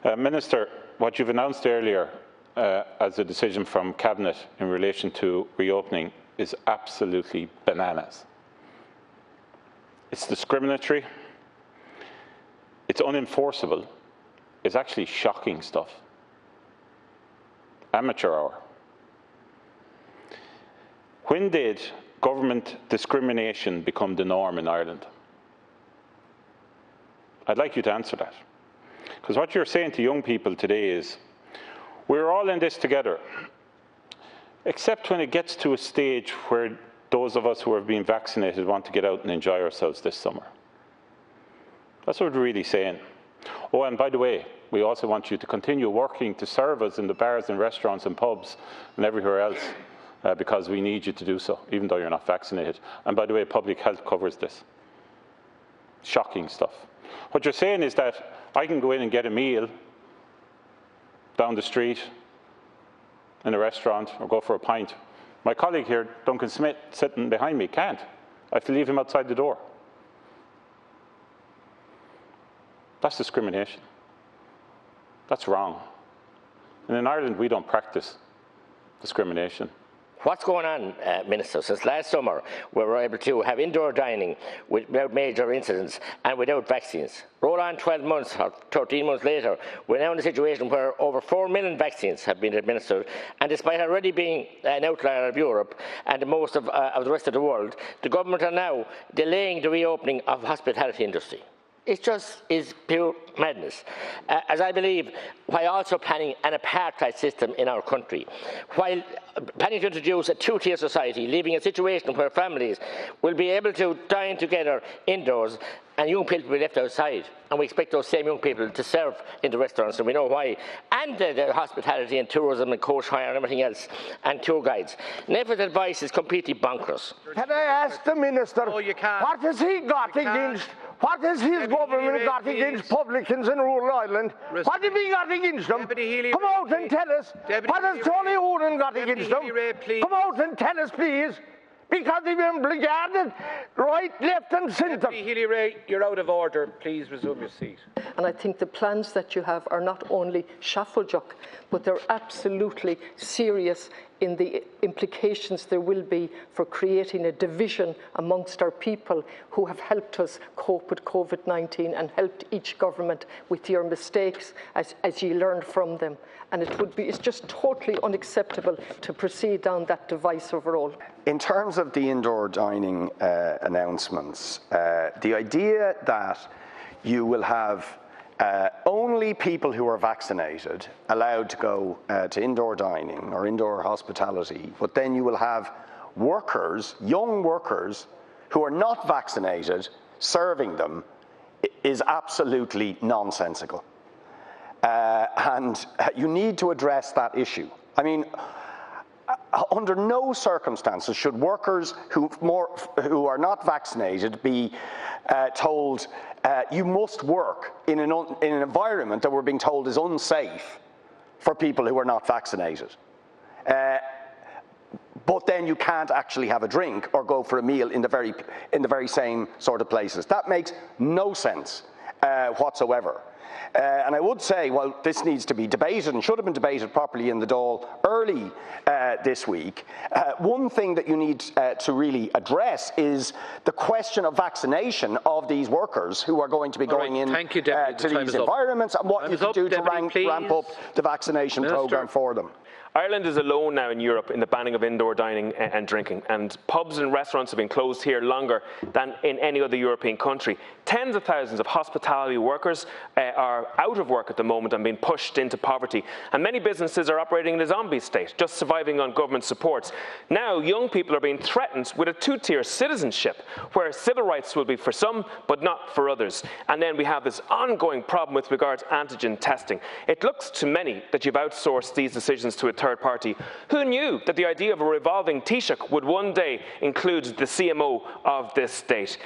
Minister, what you've announced earlier as a decision from Cabinet in relation to reopening is absolutely bananas. It's discriminatory, it's unenforceable, it's actually shocking stuff. Amateur hour. When did government discrimination become the norm in Ireland? I'd like you to answer that. Because what you're saying to young people today is, we're all in this together, except when it gets to a stage where those of us who have been vaccinated want to get out and enjoy ourselves this summer. That's what we're really saying. Oh, and by the way, we also want you to continue working to serve us in the bars and restaurants and pubs and everywhere else, because we need you to do so, even though you're not vaccinated. And by the way, public health covers this. Shocking stuff. What you're saying is that I can go in and get a meal down the street in a restaurant or go for a pint. My colleague here, Duncan Smith, sitting behind me, can't. I have to leave him outside the door. That's discrimination. That's wrong. And in Ireland, we don't practice discrimination. What's going on, Minister? Since last summer, we were able to have indoor dining without major incidents and without vaccines. Roll on 12 months or 13 months later, we're now in a situation where over 4 million vaccines have been administered, and despite already being an outlier of Europe and most of the rest of the world, the government are now delaying the reopening of the hospitality industry. It just is pure madness. As I believe, while also planning an apartheid system in our country, while planning to introduce a two-tier society, leaving a situation where families will be able to dine together indoors and young people will be left outside, and we expect those same young people to serve in the restaurants, and we know why, and the hospitality and tourism and coach hire and everything else, and tour guides. Neph's advice is completely bonkers. Can I ask the Minister, what has he got against, what has his government got against publicans in rural Ireland? What have he got against them? Come out and tell us. What has Tony Hoonan got against them? Come out and tell us, please. Because they've been blackguarded right, left and centre. Healy-Rae, you're out of order. Please resume your seat. And I think the plans that you have are not only shuffle-juck, but they're absolutely serious in the implications there will be for creating a division amongst our people who have helped us cope with COVID-19 and helped each government with your mistakes as you learned from them. And it's just totally unacceptable to proceed down that divisive road. In terms of the indoor dining announcements, the idea that you will have only people who are vaccinated allowed to go to indoor dining or indoor hospitality, but then you will have workers, young workers, who are not vaccinated serving them is absolutely nonsensical. And you need to address that issue. I mean, under no circumstances should workers who are not vaccinated be told you must work in an environment that we're being told is unsafe for people who are not vaccinated. But then you can't actually have a drink or go for a meal in the very same sort of places. That makes no sense whatsoever. And I would say, well, this needs to be debated and should have been debated properly in the Dáil early this week. One thing that you need to really address is the question of vaccination of these workers who are going to be going in to these environments and what you can do to ramp up the vaccination programme for them. Ireland is alone now in Europe in the banning of indoor dining and drinking, and pubs and restaurants have been closed here longer than in any other European country. Tens of thousands of hospitality workers are out of work at the moment and being pushed into poverty, and many businesses are operating in a zombie state, just surviving on government supports. Now young people are being threatened with a two-tier citizenship, where civil rights will be for some but not for others. And then we have this ongoing problem with regards to antigen testing. It looks to many that you've outsourced these decisions to a third party. Who knew that the idea of a revolving Taoiseach would one day include the CMO of this state?